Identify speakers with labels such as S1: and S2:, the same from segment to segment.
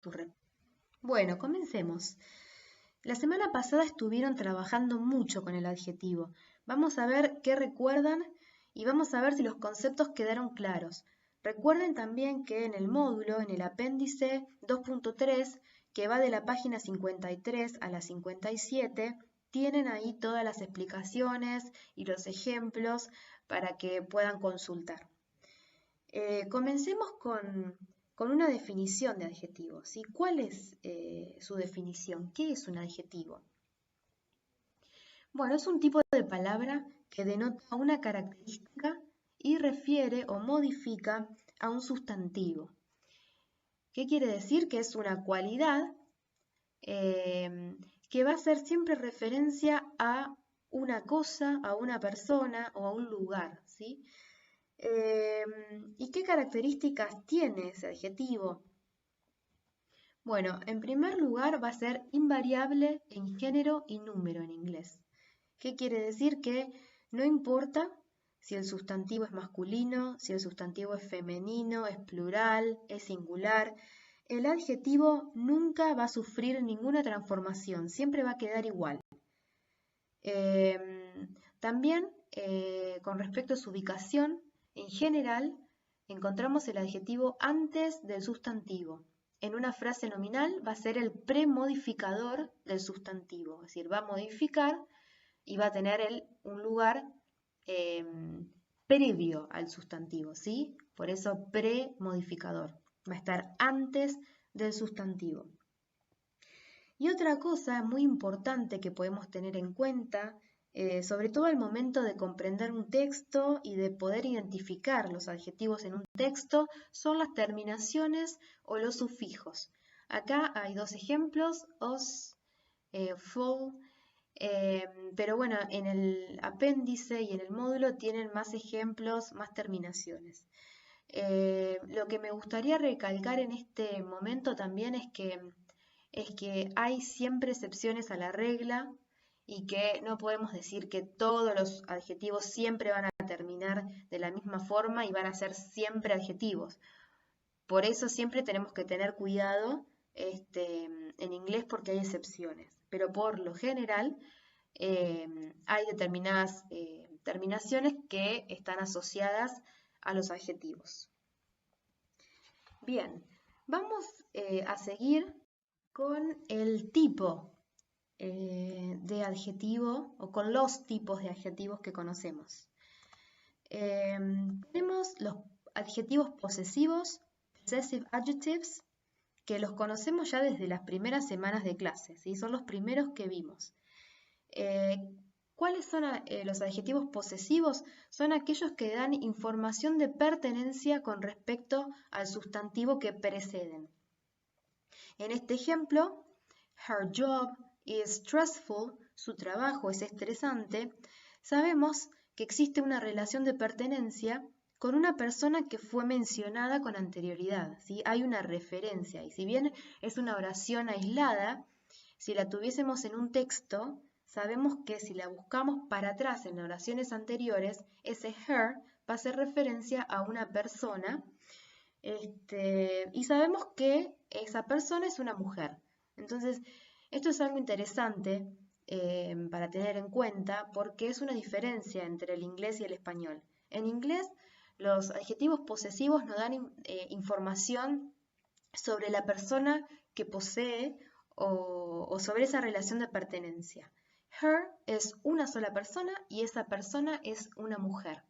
S1: ocurre. Bueno, comencemos. La semana pasada estuvieron trabajando mucho con el adjetivo. Vamos a ver qué recuerdan y vamos a ver si los conceptos quedaron claros. Recuerden también que en el módulo, en el apéndice 2.3, que va de la página 53 a la 57, tienen ahí todas las explicaciones y los ejemplos para que puedan consultar. Comencemos con una definición de adjetivo, ¿sí? ¿Cuál es su definición? ¿Qué es un adjetivo? Bueno, es un tipo de palabra que denota una característica y refiere o modifica a un sustantivo. ¿Qué quiere decir? Que es una cualidad que va a hacer siempre referencia a una cosa, a una persona o a un lugar, ¿sí? ¿Y qué características tiene ese adjetivo? Bueno, en primer lugar va a ser invariable en género y número en inglés. ¿Qué quiere decir? Que no importa si el sustantivo es masculino, si el sustantivo es femenino, es plural, es singular. El adjetivo nunca va a sufrir ninguna transformación, siempre va a quedar igual. También, con respecto a su ubicación, en general, encontramos el adjetivo antes del sustantivo. En una frase nominal va a ser el premodificador del sustantivo, es decir, va a modificar y va a tener un lugar previo al sustantivo, ¿sí? Por eso premodificador, va a estar antes del sustantivo. Y otra cosa muy importante que podemos tener en cuenta, sobre todo al momento de comprender un texto y de poder identificar los adjetivos en un texto, son las terminaciones o los sufijos. Acá hay dos ejemplos, os, full, pero bueno, en el apéndice y en el módulo tienen más ejemplos, más terminaciones. Lo que me gustaría recalcar en este momento también es que hay siempre excepciones a la regla y que no podemos decir que todos los adjetivos siempre van a terminar de la misma forma y van a ser siempre adjetivos. Por eso siempre tenemos que tener cuidado en inglés porque hay excepciones, pero por lo general hay determinadas terminaciones que están asociadas a los adjetivos. Bien, vamos a seguir con el tipo de adjetivo o con los tipos de adjetivos que conocemos. Tenemos los adjetivos posesivos, possessive adjectives, que los conocemos ya desde las primeras semanas de clase, ¿sí? Son los primeros que vimos. ¿Cuáles son los adjetivos posesivos? Son aquellos que dan información de pertenencia con respecto al sustantivo que preceden. En este ejemplo, her job is stressful, su trabajo es estresante, sabemos que existe una relación de pertenencia con una persona que fue mencionada con anterioridad, ¿sí? Hay una referencia y si bien es una oración aislada, si la tuviésemos en un texto, sabemos que si la buscamos para atrás en oraciones anteriores, ese her va a hacer referencia a una persona y sabemos que esa persona es una mujer. Entonces, esto es algo interesante para tener en cuenta porque es una diferencia entre el inglés y el español. En inglés, los adjetivos posesivos nos dan información sobre la persona que posee o sobre esa relación de pertenencia. Her es una sola persona y esa persona es una mujer.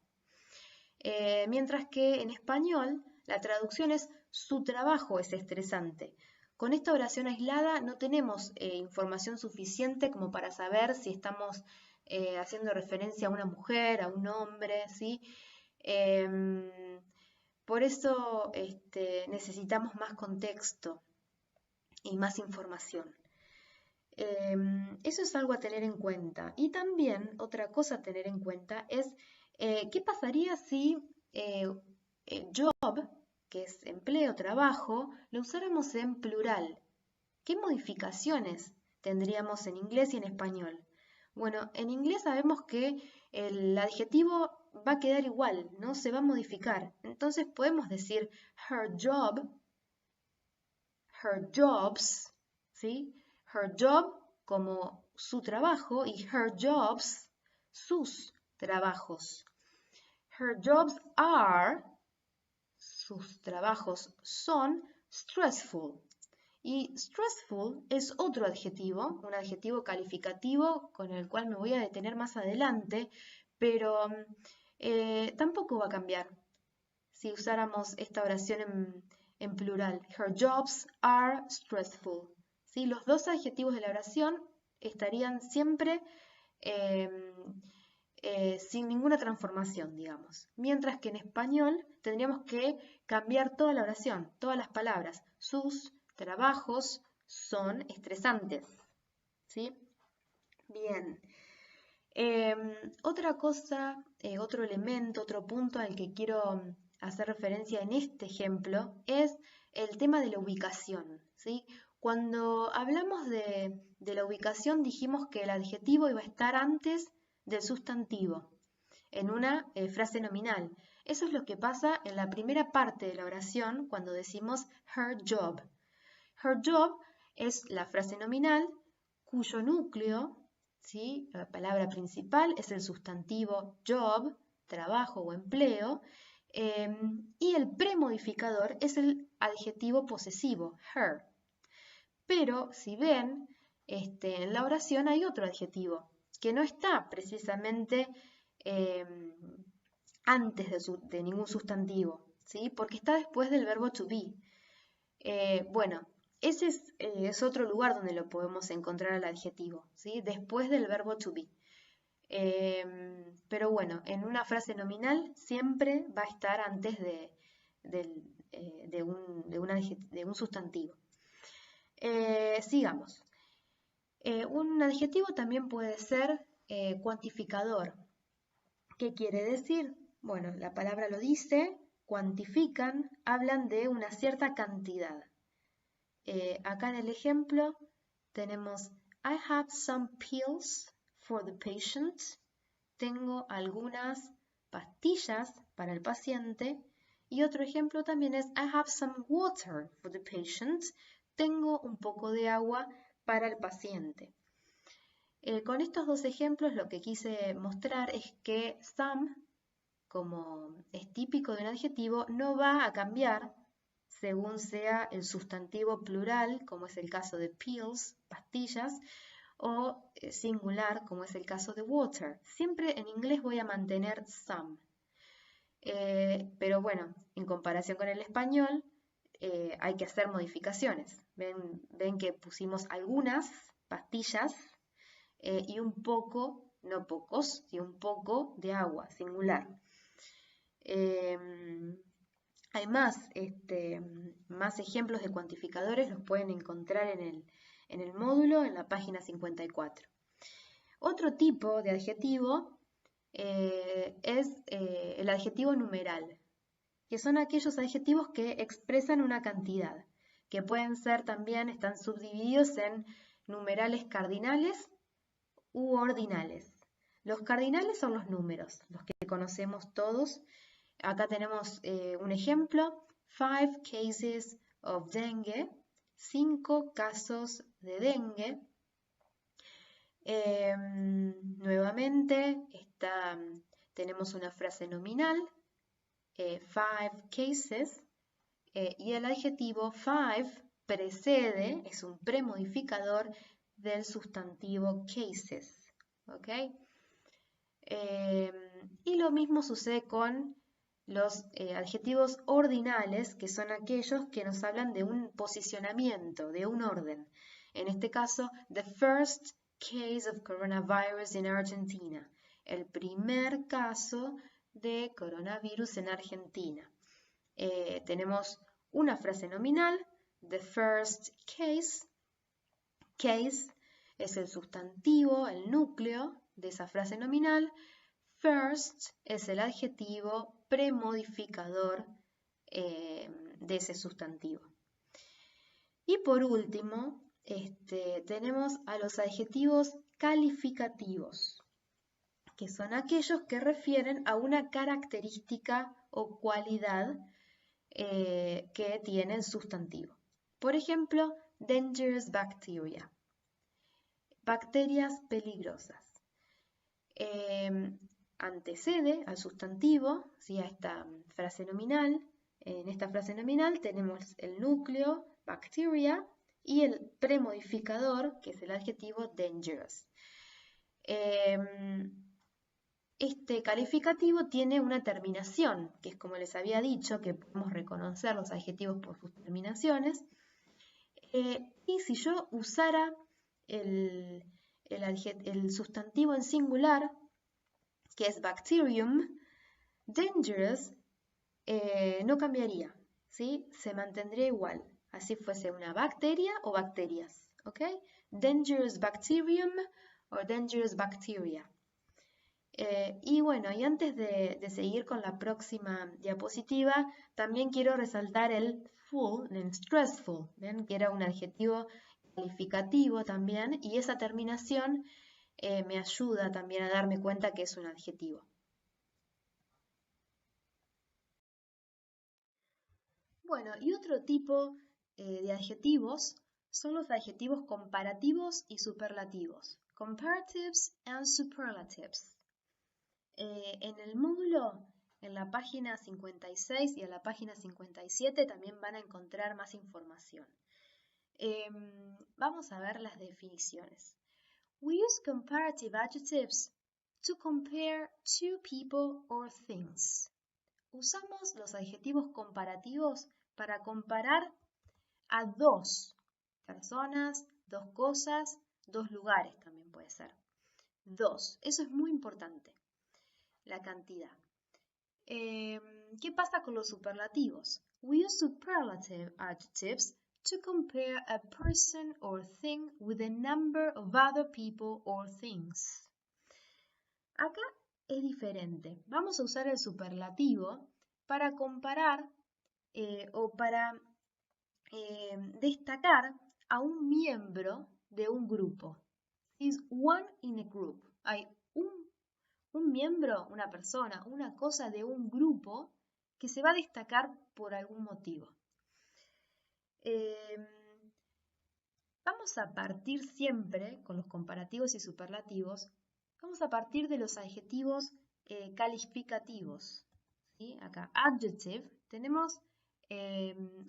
S1: Mientras que en español la traducción es su trabajo es estresante. Con esta oración aislada no tenemos información suficiente como para saber si estamos haciendo referencia a una mujer, a un hombre, ¿sí? Por eso necesitamos más contexto y más información. Eso es algo a tener en cuenta. Y también otra cosa a tener en cuenta es qué pasaría si job, que es empleo, trabajo, lo usáramos en plural. ¿Qué modificaciones tendríamos en inglés y en español? Bueno, en inglés sabemos que el adjetivo va a quedar igual, no se va a modificar. Entonces podemos decir her her jobs, ¿sí? Her job como su trabajo y her jobs, sus trabajos. Her jobs are, sus trabajos son stressful. Y stressful es otro adjetivo, un adjetivo calificativo con el cual me voy a detener más adelante, pero tampoco va a cambiar si usáramos esta oración en plural. Her jobs are stressful. ¿Sí? Los dos adjetivos de la oración estarían siempre sin ninguna transformación, digamos. Mientras que en español tendríamos que cambiar toda la oración, todas las palabras. Sus trabajos son estresantes. ¿Sí? Bien. Otra cosa, otro elemento, otro punto al que quiero hacer referencia en este ejemplo es el tema de la ubicación, ¿sí? Cuando hablamos de la ubicación dijimos que el adjetivo iba a estar antes del sustantivo en una frase nominal. Eso es lo que pasa en la primera parte de la oración cuando decimos her job. Her job es la frase nominal cuyo núcleo, ¿sí? La palabra principal es el sustantivo job, trabajo o empleo, y el premodificador es el adjetivo posesivo, her. Pero si ven, en la oración hay otro adjetivo que no está precisamente antes de ningún sustantivo, ¿sí? Porque está después del verbo to be. Bueno, ese es otro lugar donde lo podemos encontrar al adjetivo, ¿sí? Después del verbo to be. Pero bueno, en una frase nominal siempre va a estar antes de un sustantivo. Sigamos. Un adjetivo también puede ser cuantificador. ¿Qué quiere decir? Bueno, la palabra lo dice, cuantifican, hablan de una cierta cantidad. Acá en el ejemplo tenemos I have some pills for the patient. Tengo algunas pastillas para el paciente. Y otro ejemplo también es I have some water for the patient. Tengo un poco de agua para el paciente. Con estos dos ejemplos lo que quise mostrar es que some, como es típico de un adjetivo, no va a cambiar según sea el sustantivo plural, como es el caso de pills, pastillas, o singular, como es el caso de water. Siempre en inglés voy a mantener some. Pero bueno, en comparación con el español, hay que hacer modificaciones. Ven que pusimos algunas pastillas y un poco, no pocos, y un poco de agua, singular. Hay más ejemplos de cuantificadores, los pueden encontrar en el módulo, en la página 54. Otro tipo de adjetivo es el adjetivo numeral, que son aquellos adjetivos que expresan una cantidad, que pueden ser también, están subdivididos en numerales cardinales u ordinales. Los cardinales son los números, los que conocemos todos. Acá tenemos un ejemplo, 5 cases of dengue, 5 casos de dengue. Nuevamente tenemos una frase nominal, 5 cases, y el adjetivo 5 precede, es un premodificador del sustantivo cases. ¿Ok? Y lo mismo sucede con los adjetivos ordinales, que son aquellos que nos hablan de un posicionamiento, de un orden. En este caso, the first case of coronavirus in Argentina, el primer caso de coronavirus en Argentina. Tenemos una frase nominal, the first case. Case es el sustantivo, el núcleo de esa frase nominal. First es el adjetivo premodificador de ese sustantivo. Y por último, tenemos a los adjetivos calificativos, que son aquellos que refieren a una característica o cualidad que tiene el sustantivo. Por ejemplo, dangerous bacteria, bacterias peligrosas. Antecede al sustantivo, ¿sí? A esta frase nominal. En esta frase nominal tenemos el núcleo, bacteria, y el premodificador, que es el adjetivo dangerous. Este calificativo tiene una terminación, que es como les había dicho, que podemos reconocer los adjetivos por sus terminaciones. Y si yo usara el sustantivo en singular, que es bacterium, dangerous no cambiaría, ¿sí? Se mantendría igual, así fuese una bacteria o bacterias, ¿ok? Dangerous bacterium o dangerous bacteria. Y bueno, y antes de seguir con la próxima diapositiva, también quiero resaltar el full, el stressful, ¿ven? Que era un adjetivo calificativo también, y esa terminación me ayuda también a darme cuenta que es un adjetivo. Bueno, y otro tipo de adjetivos son los adjetivos comparativos y superlativos. Comparatives and superlatives. En el módulo, en la página 56 y en la página 57 también van a encontrar más información. Vamos a ver las definiciones. We use comparative adjectives to compare two people or things. Usamos los adjetivos comparativos para comparar a dos personas, dos cosas, dos lugares también puede ser. Dos, eso es muy importante, la cantidad. ¿Qué pasa con los superlativos? We use superlative adjectives to compare a person or thing with a number of other people or things. Acá es diferente. Vamos a usar el superlativo para comparar o para destacar a un miembro de un grupo. Is one in a group. Hay un miembro, una persona, una cosa de un grupo que se va a destacar por algún motivo. Vamos a partir siempre, con los comparativos y superlativos, vamos a partir de los adjetivos calificativos. ¿Sí? Acá, adjective, tenemos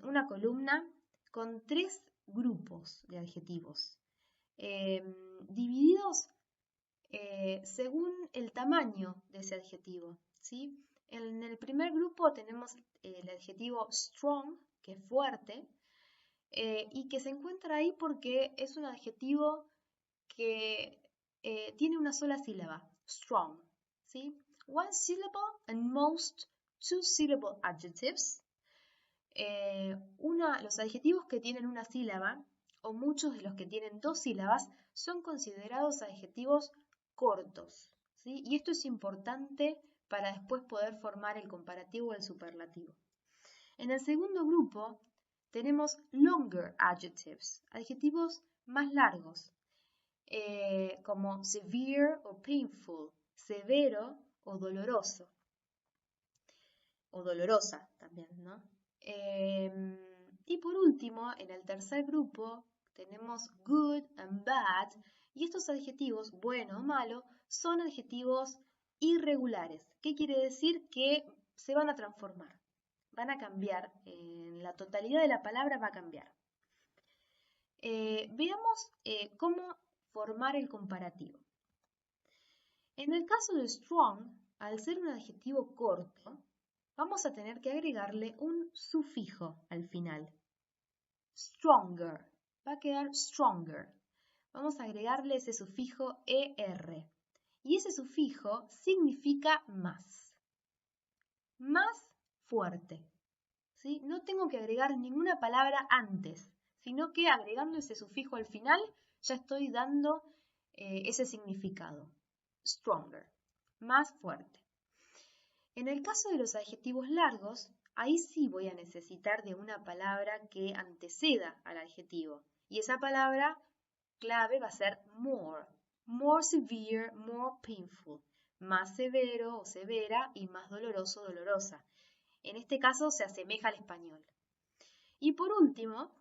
S1: una columna con 3 grupos de adjetivos, divididos según el tamaño de ese adjetivo. ¿Sí? En el primer grupo tenemos el adjetivo strong, que es fuerte, y que se encuentra ahí porque es un adjetivo que tiene una sola sílaba, strong. ¿Sí? One syllable and most two-syllable adjectives. Los adjetivos que tienen una sílaba o muchos de los que tienen 2 sílabas son considerados adjetivos cortos, ¿sí? Y esto es importante para después poder formar el comparativo o el superlativo. En el segundo grupo tenemos longer adjectives, adjetivos más largos, como severe o painful, severo o doloroso, o dolorosa también, ¿no? Y por último, en el tercer grupo tenemos good and bad, y estos adjetivos, bueno o malo, son adjetivos irregulares. ¿Qué quiere decir? Que se van a transformar, van a cambiar, la totalidad de la palabra va a cambiar. Veamos cómo formar el comparativo. En el caso de strong, al ser un adjetivo corto, vamos a tener que agregarle un sufijo al final. Stronger. Va a quedar stronger. Vamos a agregarle ese sufijo er. Y ese sufijo significa más. Más fuerte. ¿Sí? No tengo que agregar ninguna palabra antes, sino que agregando ese sufijo al final ya estoy dando ese significado. Stronger. Más fuerte. En el caso de los adjetivos largos, ahí sí voy a necesitar de una palabra que anteceda al adjetivo. Y esa palabra clave va a ser more. More severe, more painful. Más severo o severa y más doloroso o dolorosa. En este caso se asemeja al español. Y por último,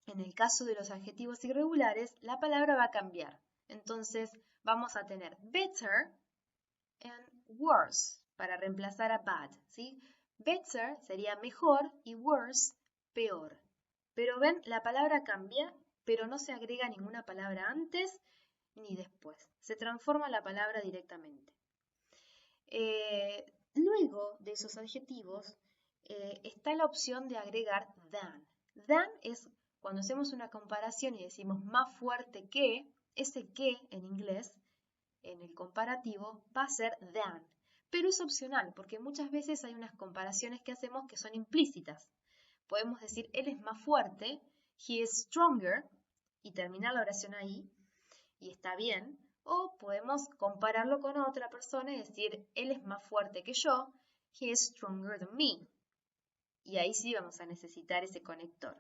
S1: En el caso de los adjetivos irregulares, la palabra va a cambiar. Entonces vamos a tener better and worse para reemplazar a bad, ¿sí? Better sería mejor y worse, peor. Pero ven, la palabra cambia, pero no se agrega ninguna palabra antes ni después. Se transforma la palabra directamente. Luego de esos adjetivos está la opción de agregar than. Than es cuando hacemos una comparación y decimos más fuerte que, ese que en inglés, en el comparativo, va a ser than. Pero es opcional porque muchas veces hay unas comparaciones que hacemos que son implícitas. Podemos decir, él es más fuerte, he is stronger, y terminar la oración ahí, y está bien. O podemos compararlo con otra persona y decir, él es más fuerte que yo, he is stronger than me. Y ahí sí vamos a necesitar ese conector.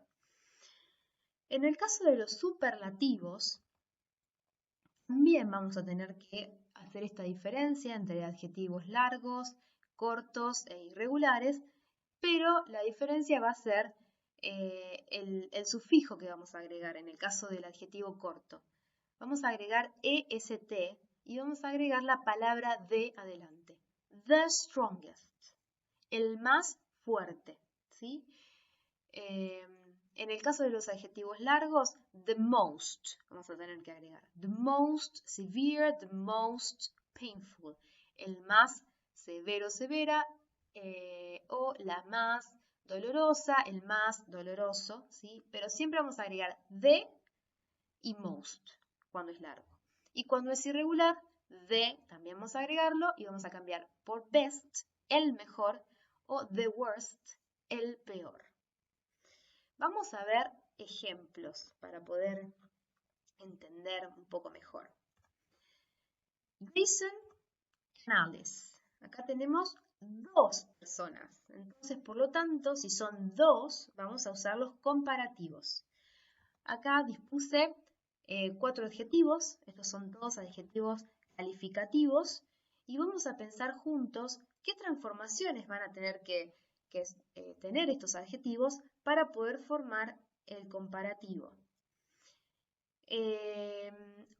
S1: En el caso de los superlativos, también vamos a tener que hacer esta diferencia entre adjetivos largos, cortos e irregulares, pero la diferencia va a ser el sufijo que vamos a agregar en el caso del adjetivo corto. Vamos a agregar EST y vamos a agregar la palabra de adelante. The strongest, el más fuerte, ¿sí? En el caso de los adjetivos largos, the most, vamos a tener que agregar. The most severe, the most painful. El más severo, severa, o la más dolorosa, el más doloroso, ¿sí? Pero siempre vamos a agregar the y most cuando es largo. Y cuando es irregular, the también vamos a agregarlo y vamos a cambiar por best, el mejor, o the worst, el peor. Vamos a ver ejemplos para poder entender un poco mejor. Jason y Alice. Acá tenemos dos personas. Entonces, por lo tanto, si son dos, vamos a usar los comparativos. Acá dispuse 4 adjetivos. Estos son todos adjetivos calificativos. Y vamos a pensar juntos qué transformaciones van a tener que tener estos adjetivos para poder formar el comparativo.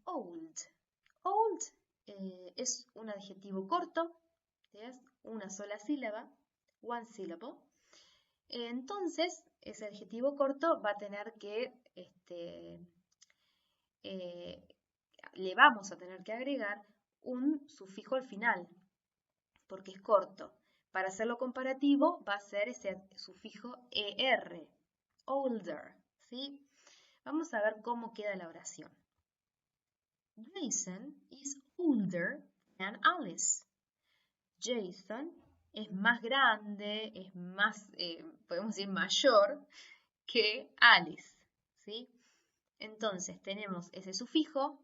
S1: Old. Old es un adjetivo corto, ¿sí? Una sola sílaba, one syllable. Entonces, ese adjetivo corto va a tener que, le vamos a tener que agregar un sufijo al final, porque es corto. Para hacerlo comparativo va a ser ese sufijo ER, older, ¿sí? Vamos a ver cómo queda la oración. Jason is older than Alice. Jason es más grande, es más, podemos decir mayor que Alice, ¿sí? Entonces tenemos ese sufijo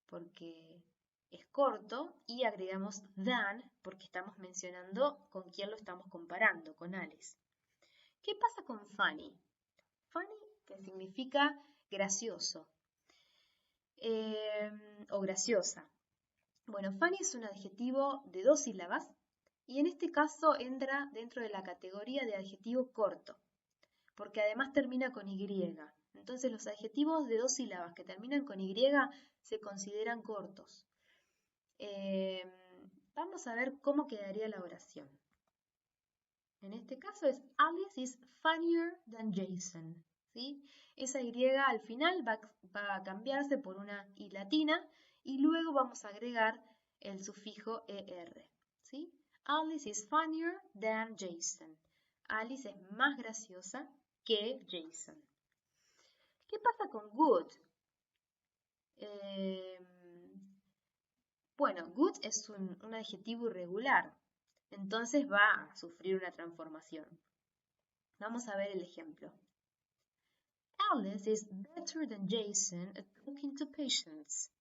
S1: porque es corto y agregamos than porque estamos mencionando con quién lo estamos comparando, con Alice. ¿Qué pasa con funny? Funny, que significa gracioso o graciosa. Bueno, funny es un adjetivo de 2 sílabas y en este caso entra dentro de la categoría de adjetivo corto, porque además termina con Y. Entonces los adjetivos de 2 sílabas que terminan con Y se consideran cortos. Vamos a ver cómo quedaría la oración. En este caso es Alice is funnier than Jason, ¿sí? Esa Y al final va a cambiarse por una I latina y luego vamos a agregar el sufijo ER, ¿sí? Alice is funnier than Jason. Alice es más graciosa que Jason. ¿Qué pasa con good? Bueno, good es un adjetivo irregular, entonces va a sufrir una transformación. Vamos a ver el ejemplo. Alice is better than Jason at talking to patients.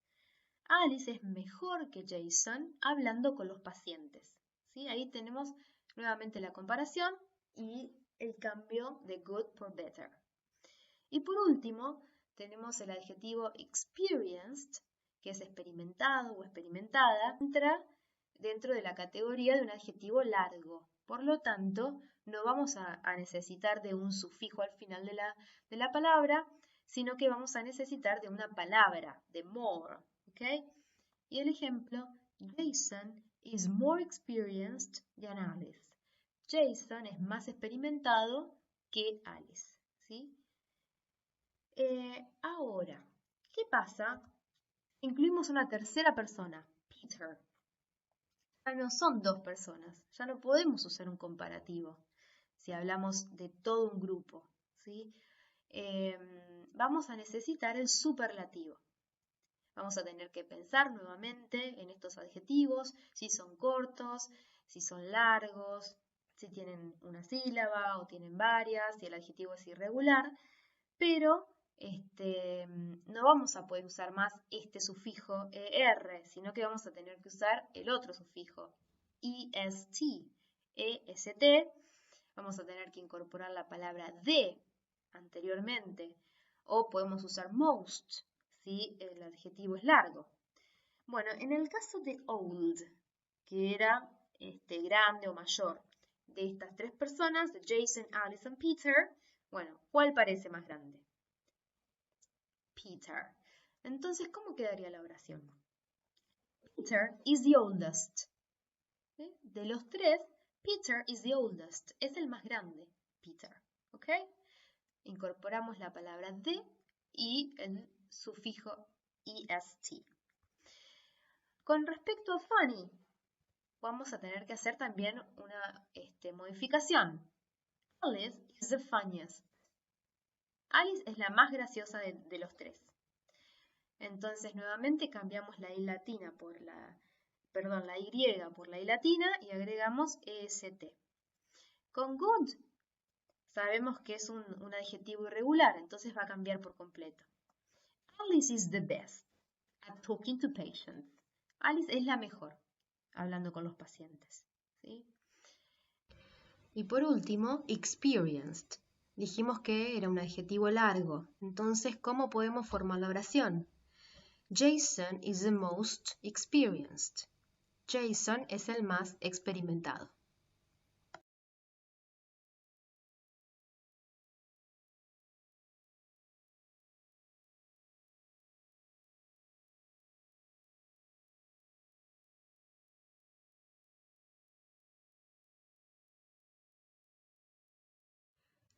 S1: Alice es mejor que Jason hablando con los pacientes. ¿Sí? Ahí tenemos nuevamente la comparación y el cambio de good por better. Y por último, tenemos el adjetivo experienced, que es experimentado o experimentada, entra dentro de la categoría de un adjetivo largo. Por lo tanto, no vamos a necesitar de un sufijo al final de la palabra, sino que vamos a necesitar de una palabra, de more, ¿ok? Y el ejemplo, Jason is more experienced than Alice. Jason es más experimentado que Alice, ¿sí? Ahora, ¿qué pasa? Incluimos una tercera persona, Peter. Ya no son dos personas, ya no podemos usar un comparativo si hablamos de todo un grupo, ¿sí? Vamos a necesitar el superlativo. Vamos a tener que pensar nuevamente en estos adjetivos, si son cortos, si son largos, si tienen una sílaba o tienen varias, si el adjetivo es irregular, pero no vamos a poder usar más este sufijo er, sino que vamos a tener que usar el otro sufijo, est, est. Vamos a tener que incorporar la palabra de anteriormente, o podemos usar most, si el adjetivo es largo. Bueno, en el caso de old, que era grande o mayor, de estas tres personas, de Jason, Alice y Peter, bueno, ¿cuál parece más grande? Peter. Entonces, ¿cómo quedaría la oración? Peter is the oldest. ¿Sí? De los tres, Peter is the oldest. Es el más grande, Peter. ¿Ok? Incorporamos la palabra de y el sufijo est. Con respecto a funny, vamos a tener que hacer también una modificación. Alice is the funniest. Alice es la más graciosa de los tres. Entonces nuevamente cambiamos la I latina por la Y por la I latina y agregamos EST. Con good sabemos que es un adjetivo irregular, entonces va a cambiar por completo. Alice is the best at talking to patients. Alice es la mejor hablando con los pacientes, ¿sí? Y por último, experienced. Dijimos que era un adjetivo largo, entonces ¿cómo podemos formar la oración? Jason is the most experienced. Jason es el más experimentado.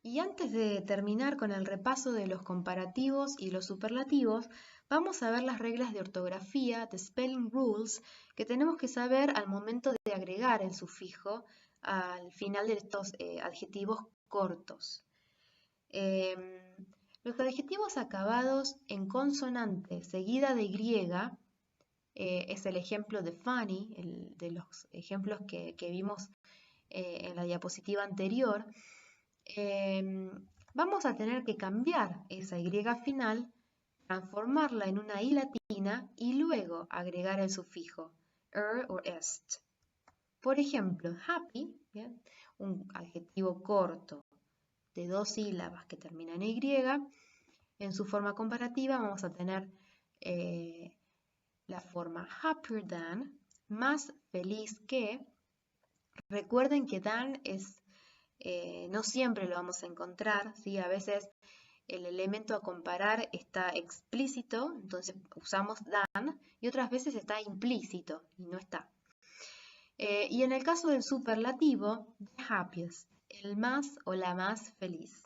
S1: Y antes de terminar con el repaso de los comparativos y los superlativos, vamos a ver las reglas de ortografía, de spelling rules, que tenemos que saber al momento de agregar el sufijo al final de estos adjetivos cortos. Los adjetivos acabados en consonante seguida de Y, es el ejemplo de funny, de los ejemplos que vimos en la diapositiva anterior. Vamos a tener que cambiar esa Y final, transformarla en una I latina y luego agregar el sufijo o est. Por ejemplo, happy, ¿bien? Un adjetivo corto de dos sílabas que termina en Y, en su forma comparativa vamos a tener la forma happier than, más feliz que. Recuerden que than es no siempre lo vamos a encontrar, ¿sí? A veces el elemento a comparar está explícito, entonces usamos than, y otras veces está implícito y no está. Y en el caso del superlativo, the happiest, el más o la más feliz.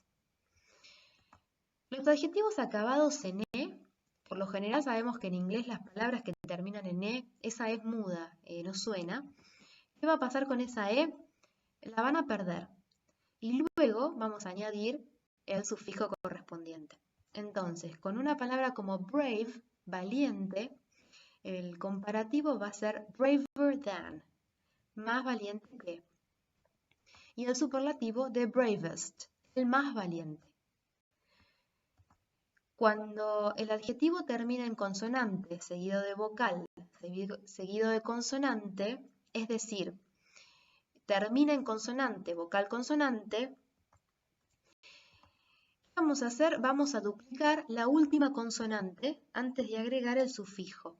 S1: Los adjetivos acabados en E, por lo general sabemos que en inglés las palabras que terminan en E, esa es muda, no suena. ¿Qué va a pasar con esa E? La van a perder. Y luego vamos a añadir el sufijo correspondiente. Entonces, con una palabra como brave, valiente, el comparativo va a ser braver than, más valiente que. Y el superlativo the bravest, el más valiente. Cuando el adjetivo termina en consonante, seguido de vocal, seguido de consonante, es decir, termina en consonante, vocal consonante, ¿qué vamos a hacer? Vamos a duplicar la última consonante antes de agregar el sufijo.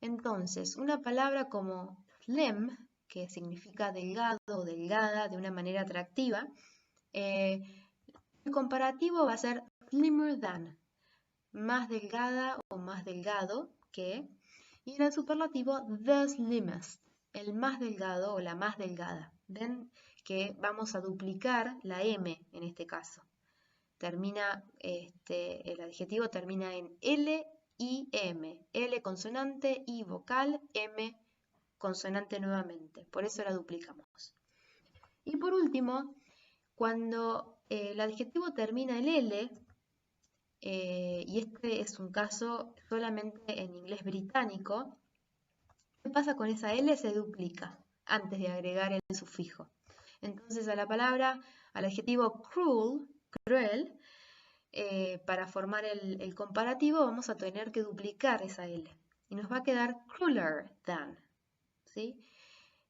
S1: Entonces, una palabra como slim, que significa delgado o delgada de una manera atractiva, el comparativo va a ser slimmer than, más delgada o más delgado que, y en el superlativo the slimmest, el más delgado o la más delgada. Ven que vamos a duplicar la M en este caso. El adjetivo termina en L y M. L consonante, I vocal, M consonante nuevamente. Por eso la duplicamos. Y por último, cuando el adjetivo termina en L, y este es un caso solamente en inglés británico, ¿qué pasa con esa L? Se duplica antes de agregar el sufijo. Entonces a la palabra, al adjetivo cruel, para formar el comparativo vamos a tener que duplicar esa L. Y nos va a quedar crueler than, ¿sí?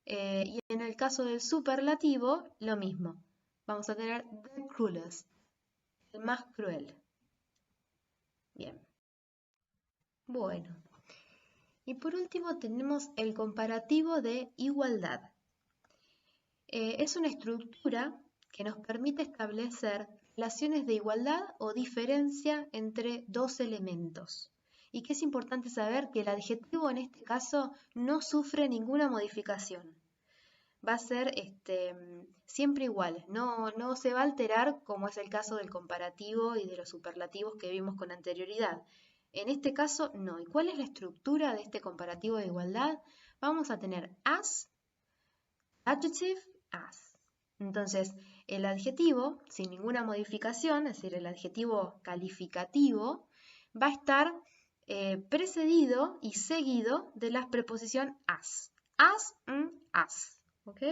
S1: Y en el caso del superlativo, lo mismo. Vamos a tener the cruelest, el más cruel. Bien. Bueno. Y por último tenemos el comparativo de igualdad. Es una estructura que nos permite establecer relaciones de igualdad o diferencia entre dos elementos. Y que es importante saber que el adjetivo en este caso no sufre ninguna modificación. Va a ser siempre igual, no se va a alterar como es el caso del comparativo y de los superlativos que vimos con anterioridad. En este caso no. ¿Y cuál es la estructura de este comparativo de igualdad? Vamos a tener as, adjective, as. Entonces, el adjetivo, sin ninguna modificación, es decir, el adjetivo calificativo, va a estar precedido y seguido de la preposición as. As, as. ¿Ok?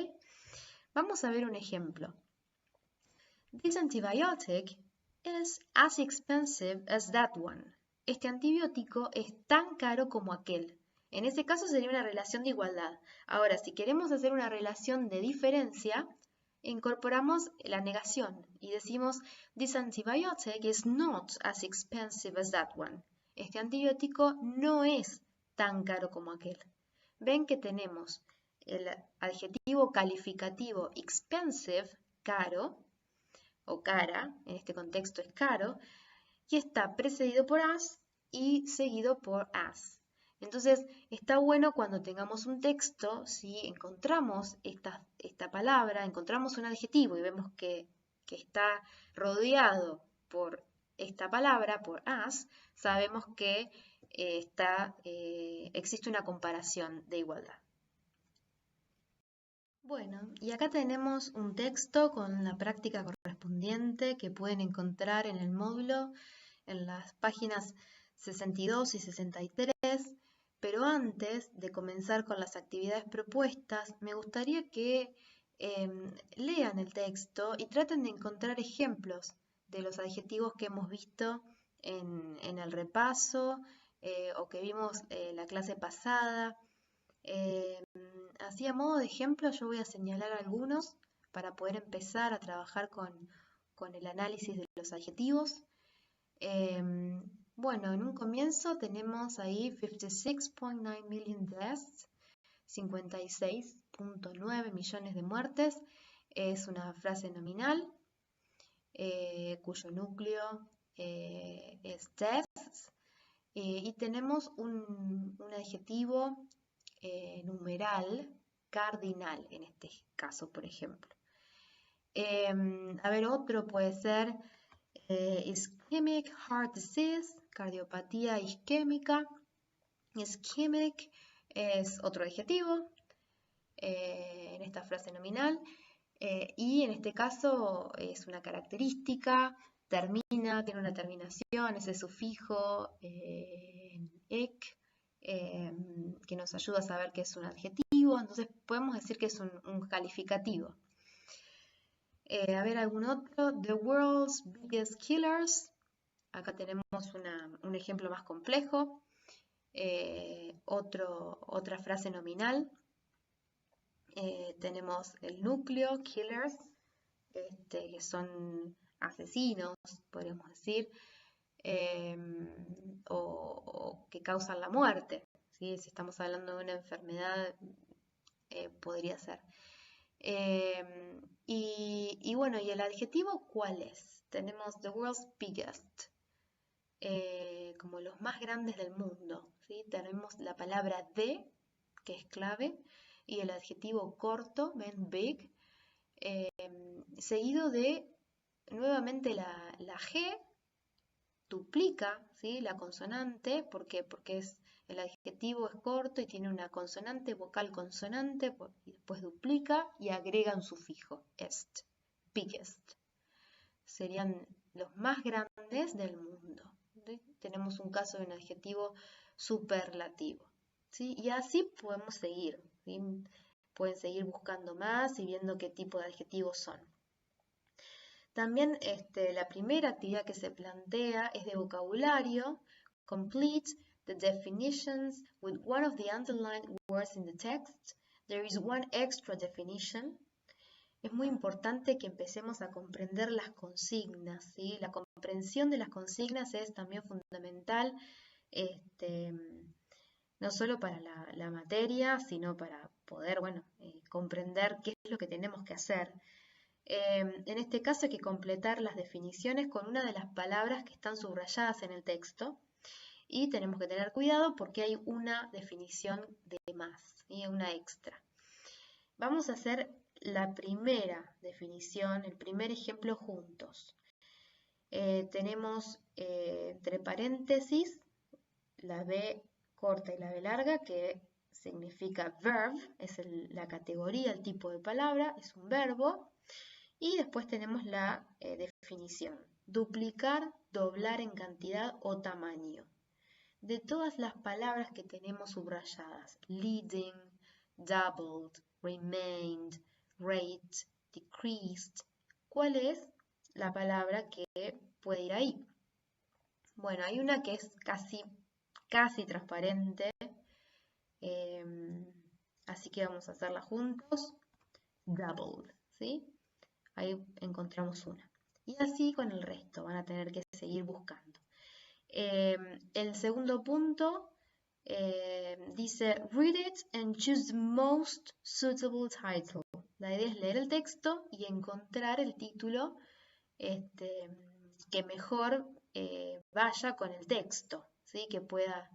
S1: Vamos a ver un ejemplo. This antibiotic is as expensive as that one. Este antibiótico es tan caro como aquel. En ese caso sería una relación de igualdad. Ahora, si queremos hacer una relación de diferencia, incorporamos la negación y decimos This antibiotic is not as expensive as that one. Este antibiótico no es tan caro como aquel. Ven que tenemos el adjetivo calificativo expensive, caro, o cara, en este contexto es caro, y está precedido por as y seguido por as. Entonces, está bueno cuando tengamos un texto, si encontramos esta palabra, encontramos un adjetivo y vemos que está rodeado por esta palabra, por as, sabemos que existe una comparación de igualdad. Bueno, y acá tenemos un texto con la práctica correspondiente que pueden encontrar en el módulo en las páginas 62 y 63, pero antes de comenzar con las actividades propuestas, me gustaría que lean el texto y traten de encontrar ejemplos de los adjetivos que hemos visto en el repaso o que vimos la clase pasada. Así a modo de ejemplo yo voy a señalar algunos para poder empezar a trabajar con el análisis de los adjetivos. Bueno, en un comienzo tenemos ahí 56.9 million deaths, 56.9 millones de muertes. Es una frase nominal cuyo núcleo es deaths. Y tenemos un adjetivo numeral cardinal en este caso, por ejemplo. A ver, otro puede ser ischemic heart disease, cardiopatía isquémica. Ischemic es otro adjetivo en esta frase nominal y en este caso es una característica, tiene una terminación, ese sufijo ec, que nos ayuda a saber que es un adjetivo, entonces podemos decir que es un calificativo. A ver, algún otro. The world's biggest killers. Acá tenemos un ejemplo más complejo. Otra frase nominal. Tenemos el núcleo, killers, que son asesinos, podríamos decir, o que causan la muerte. ¿Sí? Si estamos hablando de una enfermedad, podría ser. Y bueno, ¿y el adjetivo cuál es? Tenemos the world's biggest, como los más grandes del mundo, ¿sí? Tenemos la palabra the, que es clave, y el adjetivo corto, ven, big, seguido de nuevamente la G, duplica, ¿sí? La consonante, ¿por qué? Porque el adjetivo es corto y tiene una consonante, vocal consonante, y después duplica y agrega un sufijo, est, biggest. Serían los más grandes del mundo. ¿Sí? Tenemos un caso de un adjetivo superlativo. ¿Sí? Y así podemos seguir. ¿Sí? Pueden seguir buscando más y viendo qué tipo de adjetivos son. También la primera actividad que se plantea es de vocabulario. Complete the definitions with one of the underlined words in the text. There is one extra definition. Es muy importante que empecemos a comprender las consignas, ¿sí? La comprensión de las consignas es también fundamental, no solo para la materia, sino para poder, comprender qué es lo que tenemos que hacer. En este caso hay que completar las definiciones con una de las palabras que están subrayadas en el texto y tenemos que tener cuidado porque hay una definición de más y una extra. Vamos a hacer la primera definición, el primer ejemplo juntos. Tenemos entre paréntesis la B corta y la B larga que significa verb, es la categoría, el tipo de palabra, es un verbo. Y después tenemos la definición, duplicar, doblar en cantidad o tamaño. De todas las palabras que tenemos subrayadas, leading, doubled, remained, rate, decreased, ¿cuál es la palabra que puede ir ahí? Bueno, hay una que es casi transparente, así que vamos a hacerla juntos, doubled, ¿sí? Ahí encontramos una. Y así con el resto, van a tener que seguir buscando. El segundo punto dice, read it and choose the most suitable title. La idea es leer el texto y encontrar el título que mejor vaya con el texto, ¿sí? Que pueda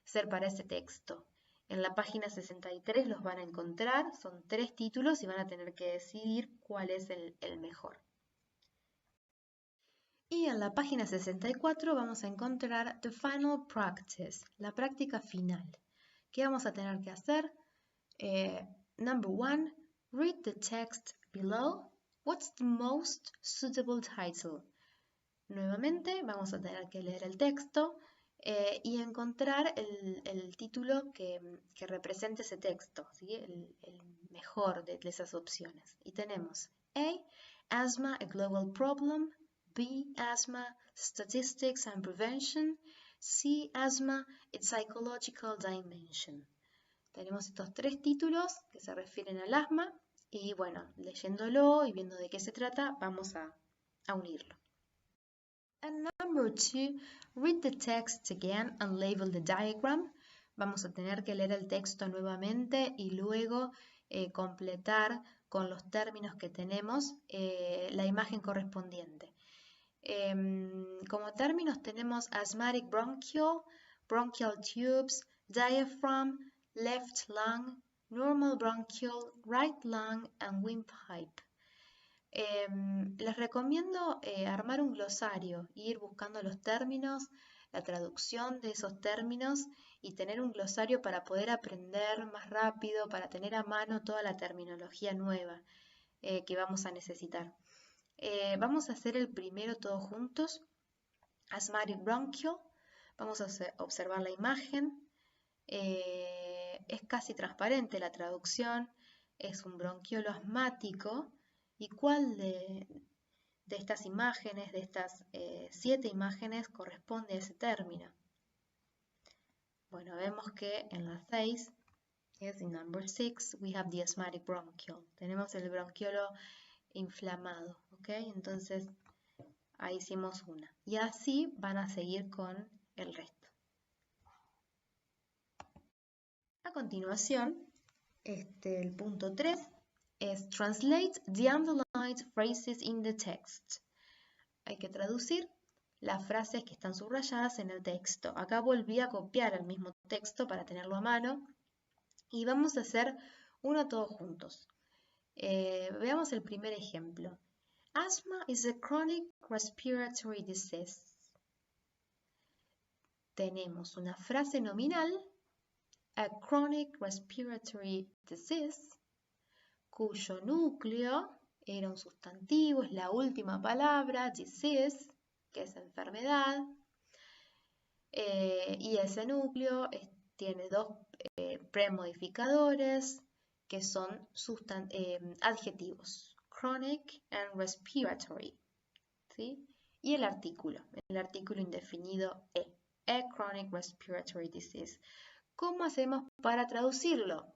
S1: ser para ese texto. En la página 63 los van a encontrar, son 3 títulos y van a tener que decidir cuál es el mejor. Y en la página 64 vamos a encontrar the final practice, la práctica final. ¿Qué vamos a tener que hacer? Number 1, read the text below. What's the most suitable title? Nuevamente vamos a tener que leer el texto y encontrar el título que represente ese texto, ¿sí? el mejor de esas opciones. Y tenemos A, Asthma, a Global Problem, B, Asthma, Statistics and Prevention, C, Asthma, its Psychological Dimension. Tenemos estos 3 títulos que se refieren al asma y bueno, leyéndolo y viendo de qué se trata, vamos a unirlo. And number 2, read the text again and label the diagram. Vamos a tener que leer el texto nuevamente y luego completar con los términos que tenemos la imagen correspondiente. Como términos tenemos asthmatic bronchial, bronchial tubes, diaphragm, left lung, normal bronchial, right lung, and windpipe. Les recomiendo armar un glosario, ir buscando los términos, la traducción de esos términos y tener un glosario para poder aprender más rápido, para tener a mano toda la terminología nueva que vamos a necesitar. Vamos a hacer el primero todos juntos, asthmatic bronchial. Vamos a observar la imagen. Es casi transparente la traducción, es un bronquiolo asmático. ¿Y cuál de estas imágenes, de estas 7 imágenes, corresponde a ese término? Bueno, vemos que en la 6, yes, in number 6, we have the asthmatic bronchial. Tenemos el bronquiolo inflamado, ¿ok? Entonces, ahí hicimos una. Y así van a seguir con el resto. A continuación, el punto 3 es translate the underlined phrases in the text. Hay que traducir las frases que están subrayadas en el texto. Acá volví a copiar el mismo texto para tenerlo a mano y vamos a hacer uno todos juntos. Veamos el primer ejemplo. Asthma is a chronic respiratory disease. Tenemos una frase nominal, a chronic respiratory disease, cuyo núcleo era un sustantivo, es la última palabra, disease, que es enfermedad, y ese núcleo tiene dos premodificadores que son adjetivos, chronic and respiratory, ¿sí? Y el artículo indefinido a chronic respiratory disease. ¿Cómo hacemos para traducirlo?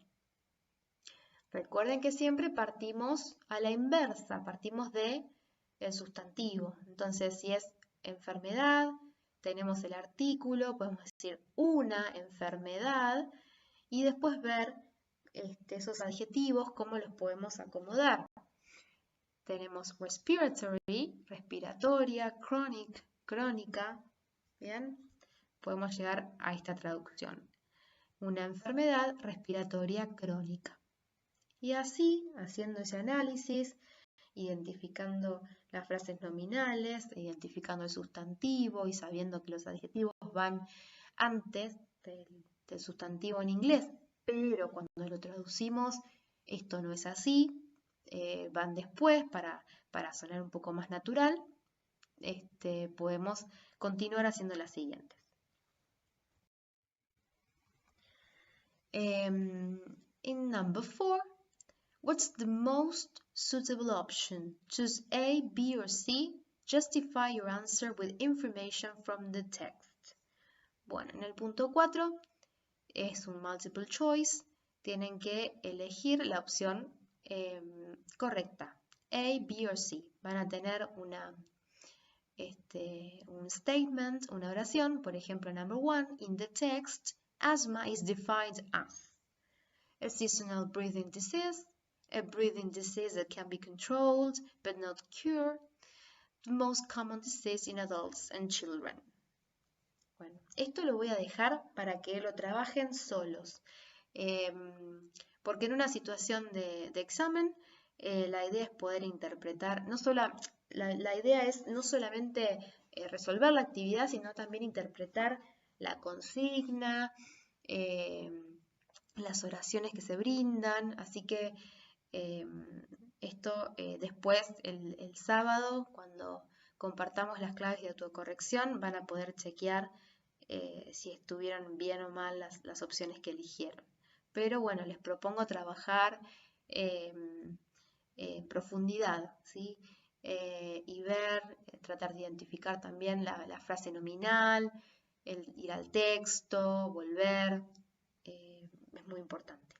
S1: Recuerden que siempre partimos a la inversa, partimos del sustantivo. Entonces, si es enfermedad, tenemos el artículo, podemos decir una enfermedad y después ver esos adjetivos, cómo los podemos acomodar. Tenemos respiratory, respiratoria, chronic, crónica. Bien, podemos llegar a esta traducción. Una enfermedad respiratoria crónica. Y así, haciendo ese análisis, identificando las frases nominales, identificando el sustantivo y sabiendo que los adjetivos van antes del sustantivo en inglés, pero cuando lo traducimos esto no es así, van después para sonar un poco más natural, podemos continuar haciendo las siguientes. In number 4, what's the most suitable option? Choose A, B, or C. Justify your answer with information from the text. Bueno, en el punto 4 es un multiple choice. Tienen que elegir la opción correcta. A, B, or C. Van a tener un statement, una oración. Por ejemplo, number 1, in the text, asthma is defined as a seasonal breathing disease, a breathing disease that can be controlled but not cured, the most common disease in adults and children. Bueno, esto lo voy a dejar para que lo trabajen solos, porque en una situación de examen la idea es poder interpretar, la idea es no solamente resolver la actividad, sino también interpretar la consigna, las oraciones que se brindan, así que esto después el sábado, cuando compartamos las claves de autocorrección, van a poder chequear si estuvieron bien o mal las opciones que eligieron. Pero bueno, les propongo trabajar en profundidad, ¿sí? Y tratar de identificar también la frase nominal, ir al texto, volver, es muy importante.